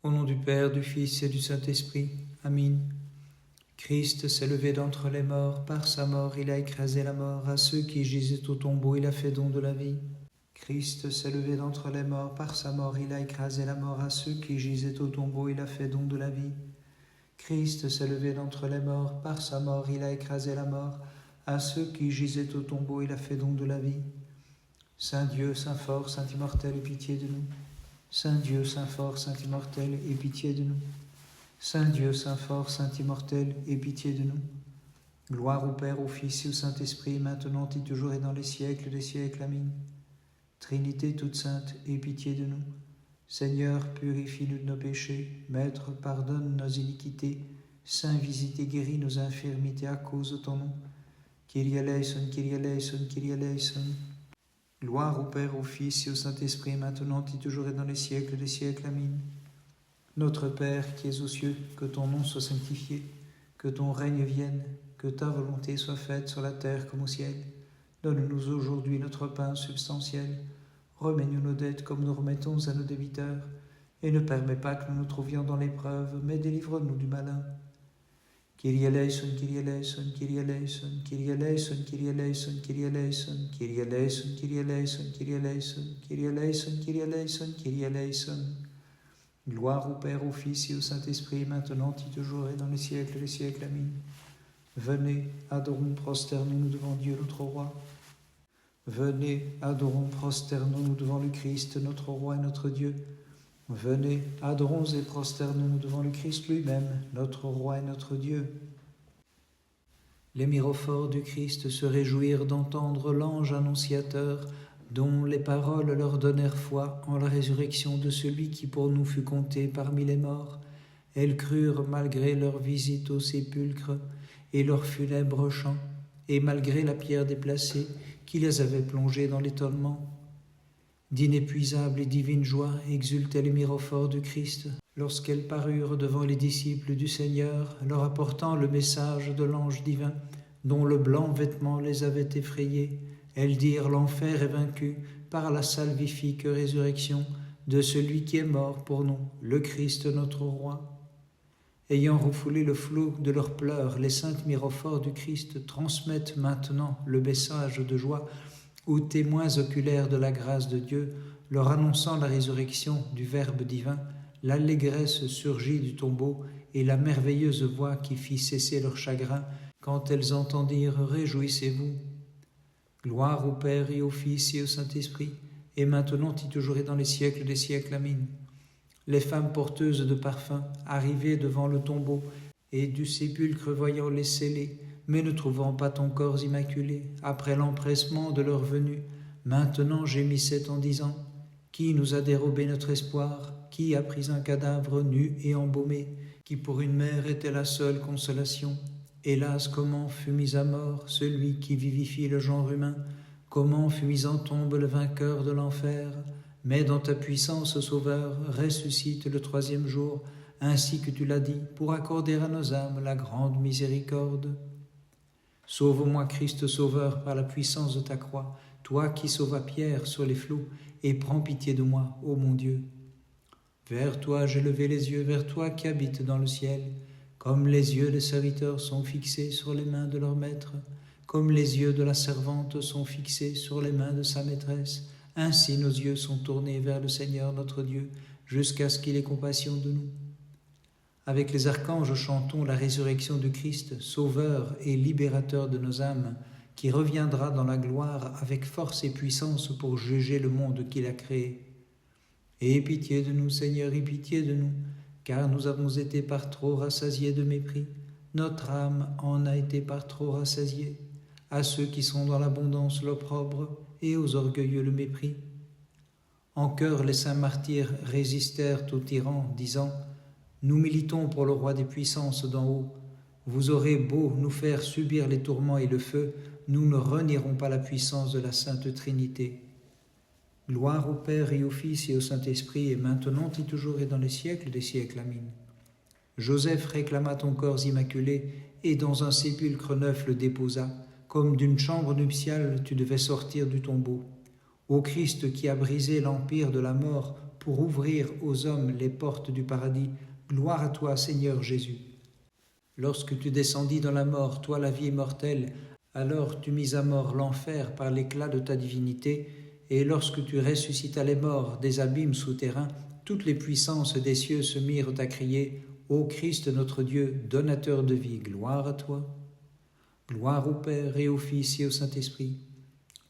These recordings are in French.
Au nom du Père, du Fils et du Saint-Esprit. Amen. Christ s'est levé d'entre les morts. Par sa mort, il a écrasé la mort. À ceux qui gisaient au tombeau, il a fait don de la vie. Christ s'est levé d'entre les morts. Par sa mort, il a écrasé la mort. À ceux qui gisaient au tombeau, il a fait don de la vie. Christ s'est levé d'entre les morts. Par sa mort, il a écrasé la mort. À ceux qui gisaient au tombeau, il a fait don de la vie. Saint Dieu, Saint fort, Saint immortel, aie pitié de nous. Saint Dieu, Saint fort, Saint immortel, aie pitié de nous. Saint Dieu, Saint fort, Saint immortel, aie pitié de nous. Gloire au Père, au Fils et au Saint-Esprit, maintenant et toujours et dans les siècles des siècles. Amen. Trinité toute sainte, aie pitié de nous. Seigneur, purifie-nous de nos péchés. Maître, pardonne nos iniquités. Saint, visite et guéris nos infirmités à cause de ton nom. Kyrie eleison, Kyrie eleison, Kyrie eleison. Gloire au Père, au Fils et au Saint-Esprit, maintenant et toujours et dans les siècles des siècles. Amen. Notre Père qui es aux cieux, que ton nom soit sanctifié, que ton règne vienne, que ta volonté soit faite sur la terre comme au ciel. Donne-nous aujourd'hui notre pain substantiel. Remets-nous nos dettes comme nous remettons à nos débiteurs. Et ne permets pas que nous nous trouvions dans l'épreuve, mais délivre-nous du malin. Kyrie eleison, Kyrie eleison, Kyrie eleison, Kyrie eleison, Kyrie eleison, Kyrie eleison, Kyrie eleison, Kyrie eleison, Kyrie eleison, Kyrie eleison, Kyrie eleison, Kyrie eleison. Gloire au Père, au Fils et au Saint-Esprit, maintenant et toujours et dans les siècles des siècles. Amen. Venez, adorons, prosternons-nous devant Dieu notre Roi. Venez, adorons, prosternons-nous devant le Christ, notre Roi et notre Dieu. Venez, adorons et prosternons-nous devant le Christ lui-même, notre Roi et notre Dieu. Les mirophores du Christ se réjouirent d'entendre l'ange annonciateur, dont les paroles leur donnèrent foi en la résurrection de celui qui pour nous fut compté parmi les morts. Elles crurent malgré leur visite au sépulcre et leur funèbre chant, et malgré la pierre déplacée qui les avait plongées dans l'étonnement. D'inépuisable et divine joie exultaient les mirophores du Christ lorsqu'elles parurent devant les disciples du Seigneur, leur apportant le message de l'ange divin, dont le blanc vêtement les avait effrayés. Elles dirent: l'enfer est vaincu par la salvifique résurrection de celui qui est mort pour nous, le Christ notre Roi. Ayant refoulé le flot de leurs pleurs, les saintes mirophores du Christ transmettent maintenant le message de joie aux témoins oculaires de la grâce de Dieu, leur annonçant la résurrection du Verbe divin, l'allégresse surgit du tombeau et la merveilleuse voix qui fit cesser leur chagrin quand elles entendirent: réjouissez-vous. Gloire au Père et au Fils et au Saint-Esprit, et maintenant et toujours et dans les siècles des siècles. Amen. Les femmes porteuses de parfums arrivaient devant le tombeau, et du sépulcre voyant les scellés, mais ne trouvant pas ton corps immaculé, après l'empressement de leur venue, maintenant gémissaient en disant: qui nous a dérobé notre espoir? Qui a pris un cadavre nu et embaumé, qui pour une mère était la seule consolation? Hélas, comment fut mis à mort celui qui vivifie le genre humain? Comment fut mis en tombe le vainqueur de l'enfer? Mais dans ta puissance, Sauveur, ressuscite le troisième jour, ainsi que tu l'as dit, pour accorder à nos âmes la grande miséricorde. Sauve-moi, Christ Sauveur, par la puissance de ta croix, toi qui sauvas Pierre sur les flots, et prends pitié de moi, ô mon Dieu. Vers toi j'ai levé les yeux, vers toi qui habites dans le ciel. Comme les yeux des serviteurs sont fixés sur les mains de leur maître, comme les yeux de la servante sont fixés sur les mains de sa maîtresse, ainsi nos yeux sont tournés vers le Seigneur notre Dieu, jusqu'à ce qu'il ait compassion de nous. Avec les archanges chantons la résurrection du Christ, Sauveur et libérateur de nos âmes, qui reviendra dans la gloire avec force et puissance pour juger le monde qu'il a créé. Aie pitié de nous, Seigneur, aie pitié de nous, car nous avons été par trop rassasiés de mépris. Notre âme en a été par trop rassasiée. À ceux qui sont dans l'abondance l'opprobre, et aux orgueilleux le mépris. En chœur, les saints martyrs résistèrent aux tyrans, disant: nous militons pour le roi des puissances d'en haut. Vous aurez beau nous faire subir les tourments et le feu, nous ne renierons pas la puissance de la Sainte Trinité. Gloire au Père et au Fils et au Saint-Esprit, et maintenant et toujours et dans les siècles des siècles. Amen. Joseph réclama ton corps immaculé, et dans un sépulcre neuf le déposa. Comme d'une chambre nuptiale, tu devais sortir du tombeau. Ô Christ qui a brisé l'empire de la mort pour ouvrir aux hommes les portes du paradis. Gloire à toi, Seigneur Jésus. Lorsque tu descendis dans la mort, toi la vie immortelle, alors tu mis à mort l'enfer par l'éclat de ta divinité, et lorsque tu ressuscitas les morts des abîmes souterrains, toutes les puissances des cieux se mirent à crier « Ô Christ notre Dieu, donateur de vie, gloire à toi !» Gloire au Père et au Fils et au Saint-Esprit.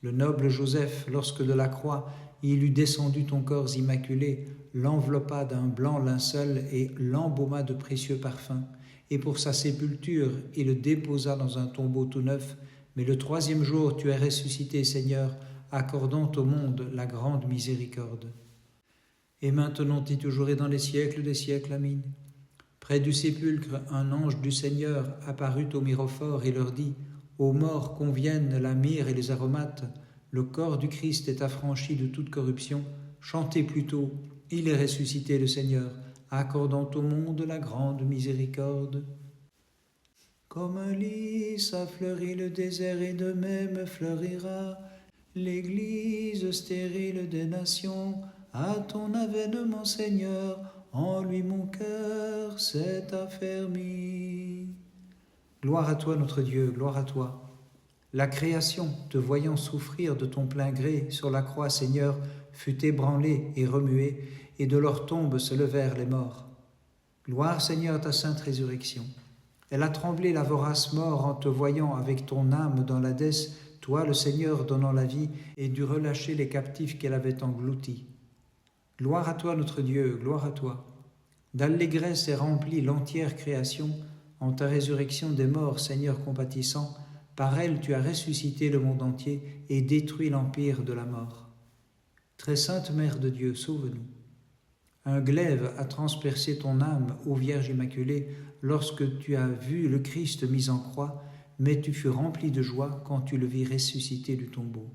Le noble Joseph, lorsque de la croix il eut descendu ton corps immaculé, l'enveloppa d'un blanc linceul et l'embauma de précieux parfums. Et pour sa sépulture, il le déposa dans un tombeau tout neuf. Mais le troisième jour, tu es ressuscité, Seigneur, accordant au monde la grande miséricorde. Et maintenant et toujours et dans les siècles des siècles, Amen. Près du sépulcre, un ange du Seigneur apparut au mirophore et leur dit « Aux morts conviennent la myrrhe et les aromates, le corps du Christ est affranchi de toute corruption. Chantez plutôt, il est ressuscité le Seigneur, accordant au monde la grande miséricorde. Comme un lys a fleuri le désert et de même fleurira l'Église stérile des nations. À ton avènement, Seigneur, en lui mon cœur s'est affermi. Gloire à toi, notre Dieu, gloire à toi. La création, te voyant souffrir de ton plein gré sur la croix, Seigneur, fut ébranlée et remuée, et de leur tombe se levèrent les morts. Gloire, Seigneur, à ta sainte résurrection. Elle a tremblé la vorace mort en te voyant avec ton âme dans l'Hadès, toi le Seigneur donnant la vie, et dut relâcher les captifs qu'elle avait engloutis. Gloire à toi, notre Dieu, gloire à toi. D'allégresse est remplie l'entière création, en ta résurrection des morts, Seigneur compatissant, par elle tu as ressuscité le monde entier et détruit l'empire de la mort. Très sainte Mère de Dieu, sauve-nous. Un glaive a transpercé ton âme, ô Vierge Immaculée, lorsque tu as vu le Christ mis en croix, mais tu fus rempli de joie quand tu le vis ressusciter du tombeau.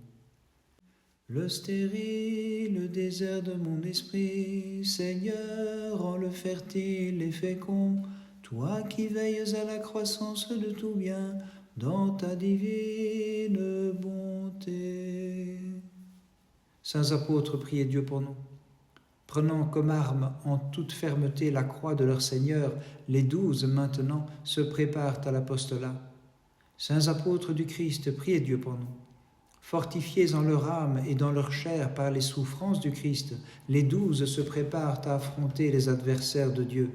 Le stérile désert de mon esprit, Seigneur, rends-le fertile et fécond, toi qui veilles à la croissance de tout bien, dans ta divine bonté. Saints apôtres, priez Dieu pour nous. Prenant comme arme en toute fermeté la croix de leur Seigneur, les 12 maintenant se préparent à l'apostolat. Saints apôtres du Christ, priez Dieu pour nous. Fortifiés en leur âme et dans leur chair par les souffrances du Christ, les 12 se préparent à affronter les adversaires de Dieu.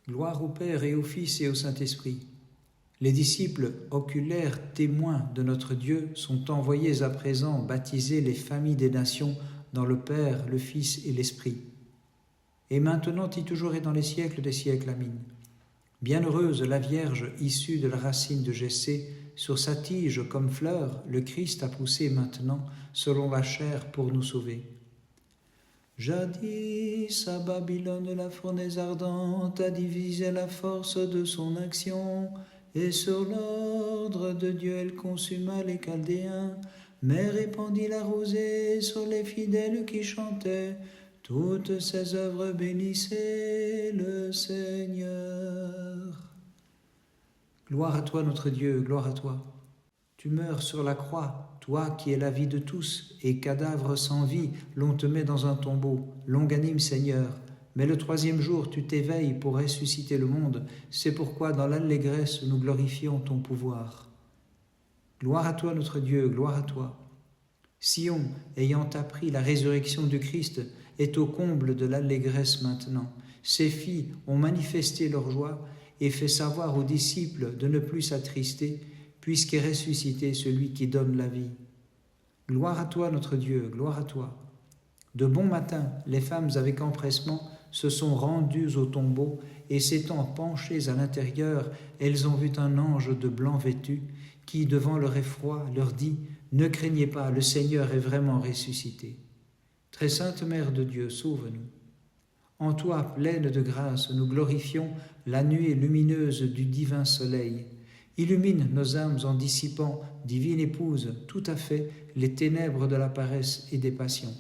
Gloire au Père et au Fils et au Saint-Esprit. Les disciples, oculaires témoins de notre Dieu, sont envoyés à présent baptiser les familles des nations dans le Père, le Fils et l'Esprit. Et maintenant et toujours et dans les siècles des siècles, Amen. Bienheureuse la Vierge issue de la racine de Jessé, sur sa tige comme fleur, le Christ a poussé maintenant, selon la chair, pour nous sauver. Jadis, à Babylone, la fournaise ardente a divisé la force de son action, et sur l'ordre de Dieu elle consuma les Chaldéens, mais répandit la rosée sur les fidèles qui chantaient. Toutes ses œuvres bénissaient le Seigneur. Gloire à toi, notre Dieu, gloire à toi. Tu meurs sur la croix, toi qui es la vie de tous, et cadavre sans vie, l'on te met dans un tombeau, longanime Seigneur. Mais le troisième jour, tu t'éveilles pour ressusciter le monde. C'est pourquoi, dans l'allégresse, nous glorifions ton pouvoir. Gloire à toi, notre Dieu, gloire à toi. Sion, ayant appris la résurrection du Christ, est au comble de l'allégresse maintenant. Ses filles ont manifesté leur joie et fait savoir aux disciples de ne plus s'attrister, puisqu'est ressuscité celui qui donne la vie. Gloire à toi, notre Dieu, gloire à toi. De bon matin, les femmes avec empressement se sont rendues au tombeau, et s'étant penchées à l'intérieur, elles ont vu un ange de blanc vêtu, qui, devant leur effroi, leur dit « Ne craignez pas, le Seigneur est vraiment ressuscité. » Très sainte Mère de Dieu, sauve-nous. En toi, pleine de grâce, nous glorifions la nuée lumineuse du divin soleil. Illumine nos âmes en dissipant, divine épouse, tout à fait, les ténèbres de la paresse et des passions.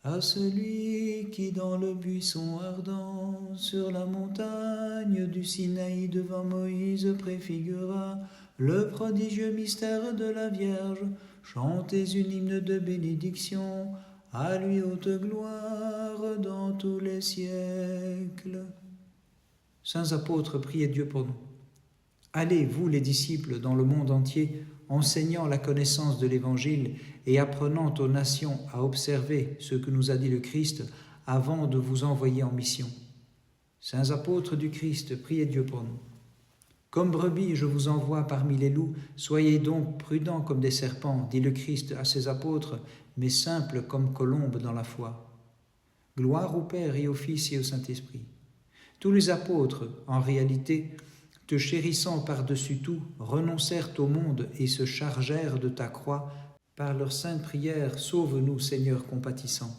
À celui qui dans le buisson ardent, sur la montagne du Sinaï devant Moïse préfigura le prodigieux mystère de la Vierge, chantez une hymne de bénédiction À lui haute gloire dans tous les siècles. Saints apôtres, priez Dieu pour nous. Allez, vous les disciples, dans le monde entier, enseignant la connaissance de l'Évangile et apprenant aux nations à observer ce que nous a dit le Christ avant de vous envoyer en mission. Saints apôtres du Christ, priez Dieu pour nous. Comme brebis, je vous envoie parmi les loups, soyez donc prudents comme des serpents, dit le Christ à ses apôtres, mais simples comme colombes dans la foi. Gloire au Père et au Fils et au Saint-Esprit. Tous les apôtres, en réalité, te chérissant par-dessus tout, renoncèrent au monde et se chargèrent de ta croix. Par leur sainte prière, sauve-nous, Seigneur compatissant.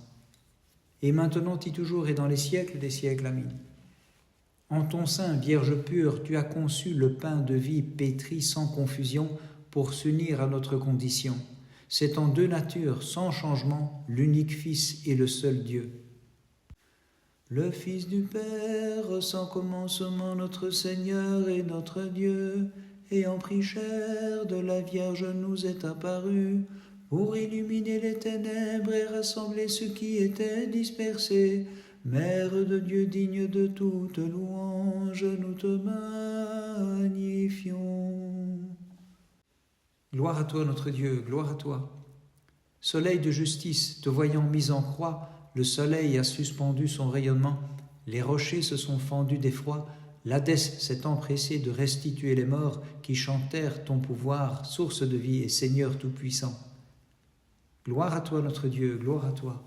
Et maintenant et toujours et dans les siècles des siècles. Amen. En ton sein, Vierge pure, tu as conçu le pain de vie pétri sans confusion pour s'unir à notre condition. C'est en deux natures, sans changement, l'unique Fils et le seul Dieu. Le Fils du Père, sans commencement, notre Seigneur et notre Dieu, ayant pris chair de la Vierge, nous est apparu pour illuminer les ténèbres et rassembler ceux qui étaient dispersés. Mère de Dieu digne de toute louange, nous te magnifions. Gloire à toi, notre Dieu, gloire à toi. Soleil de justice, te voyant mis en croix, le soleil a suspendu son rayonnement, les rochers se sont fendus d'effroi, l'Hadès s'est empressé de restituer les morts qui chantèrent ton pouvoir, source de vie et Seigneur tout-puissant. Gloire à toi, notre Dieu, gloire à toi.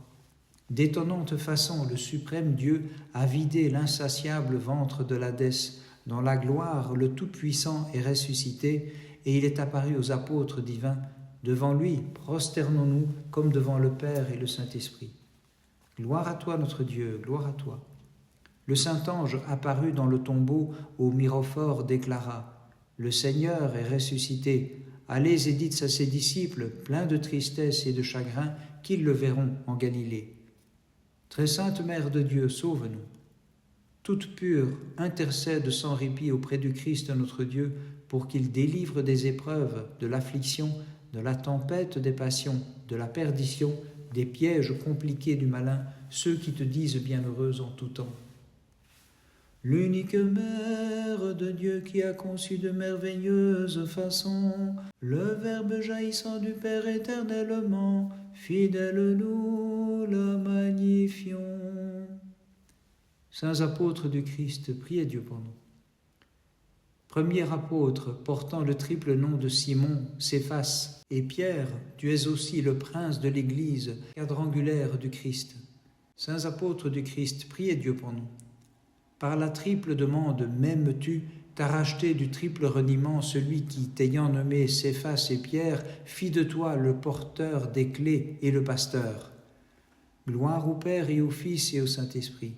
D'étonnante façon, le suprême Dieu a vidé l'insatiable ventre de l'Hadès. Dans la gloire, le Tout-Puissant est ressuscité et il est apparu aux apôtres divins. Devant lui, prosternons-nous comme devant le Père et le Saint-Esprit. Gloire à toi, notre Dieu, gloire à toi. Le Saint-Ange apparu dans le tombeau au Mirophore déclara « Le Seigneur est ressuscité. Allez et dites à ses disciples, pleins de tristesse et de chagrin, qu'ils le verront en Galilée. » Très sainte Mère de Dieu, sauve-nous. Toute pure, intercède sans répit auprès du Christ notre Dieu pour qu'il délivre des épreuves, de l'affliction, de la tempête des passions, de la perdition, des pièges compliqués du malin, ceux qui te disent bienheureuse en tout temps. L'unique Mère de Dieu qui a conçu de merveilleuses façons le Verbe jaillissant du Père éternellement, fidèle nous la magnifions. Saints apôtres du Christ, priez Dieu pour nous. Premier apôtre portant le triple nom de Simon, Céphas et Pierre, tu es aussi le prince de l'Église quadrangulaire du Christ. Saints apôtres du Christ, priez Dieu pour nous. Par la triple demande m'aimes-tu, t'as racheté du triple reniement celui qui, t'ayant nommé Céphas et Pierre, fit de toi le porteur des clés et le pasteur. Gloire au Père et au Fils et au Saint-Esprit.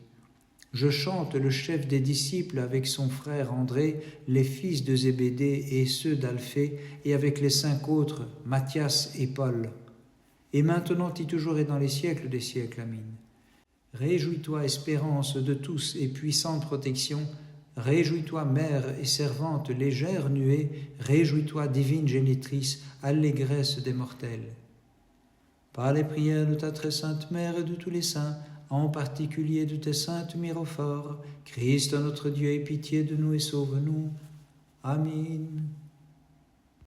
Je chante le chef des disciples avec son frère André, les fils de Zébédée et ceux d'Alphée, et avec les 5 autres, Matthias et Paul. Et maintenant et toujours et dans les siècles des siècles. Amen. Réjouis-toi, espérance de tous et puissante protection. Réjouis-toi, mère et servante légère nuée. Réjouis-toi, divine génitrice, allégresse des mortels. Par les prières de ta très sainte mère et de tous les saints, en particulier de tes saintes mirophores, Christ notre Dieu, aie pitié de nous et sauve-nous. Amen.